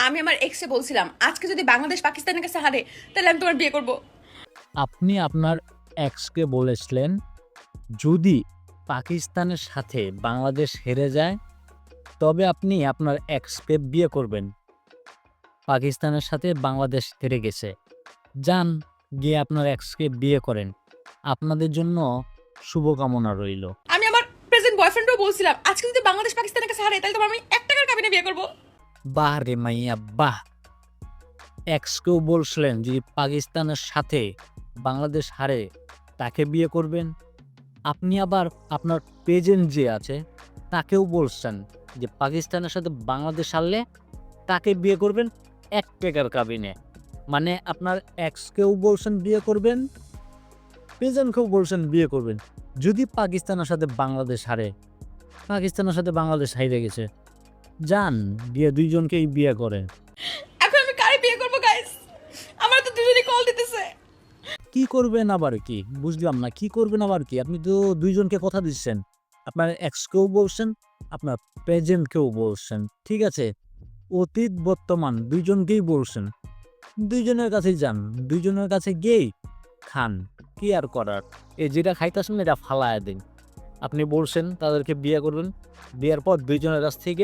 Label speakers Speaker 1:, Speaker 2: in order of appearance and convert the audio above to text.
Speaker 1: আমি আমার এক্সে বলছিলাম আজকে যদি বাংলাদেশ পাকিস্তানের কাছে হারে তাহলে আমি তোমার বিয়ে করব।
Speaker 2: আপনি আপনার এক্সকে বলেছিলেন যদি পাকিস্তানের সাথে বাংলাদেশ হেরে যায় তবে আপনি আপনার এক্সকে বিয়ে করবেন। পাকিস্তানের সাথে বাংলাদেশ হেরে গেছে, যান গিয়ে আপনার এক্সকে বিয়ে করেন। আপনাদের জন্য শুভকামনা রইল।
Speaker 1: আমি আমার প্রেজেন্ট বয়ফ্রেন্ডও বলছিলাম আজকে যদি বাংলাদেশ পাকিস্তানের কাছে হারে তাহলে তোমার আমি 1 টাকার কাবিনে বিয়ে করব।
Speaker 2: বাহ রে মাইয়া বাহ। এক্সকেও বলছিলেন যদি পাকিস্তানের সাথে বাংলাদেশ হারে তাকে বিয়ে করবেন। আপনি আবার আপনার প্রেজেন্ট যে আছে তাকেও বলছেন যে পাকিস্তানের সাথে বাংলাদেশ হারলে তাকে বিয়ে করবেন 1 টাকার কাবিনে। মানে আপনার এক্সকেও বলছেন বিয়ে করবেন, প্রেজেন্টকেও বলছেন বিয়ে করবেন যদি পাকিস্তানের সাথে বাংলাদেশ হারে। পাকিস্তানের সাথে বাংলাদেশ হাইরে গেছে, যান গিয়ে দুইজনকেই বিয়ে করেন।
Speaker 1: এখন আমি কারে বিয়ে করব গাইস? আমার তো দুজনেই কল দিতেছে।
Speaker 2: কি করবেন আবার কি বুঝলাম না, কি করবেন আবার কি? আপনি তো দুইজনকে কথা দিচ্ছেন, আপনার এক্সকেও বলছেন, আপনার প্রেজেন্টকেও বলছেন। ঠিক আছে, অতীত বর্তমান দুইজনকেই বলছেন। দুইজনের কাছেই যান, দুইজনের কাছে গিয়েই খান। কি আর করার, যেটা খাইতেছেন এটা ফালায়া দিন। আপনি বলছেন তাদেরকে বিয়ে করবেন, বিয়ের পর দুইজনের কাছ থেকে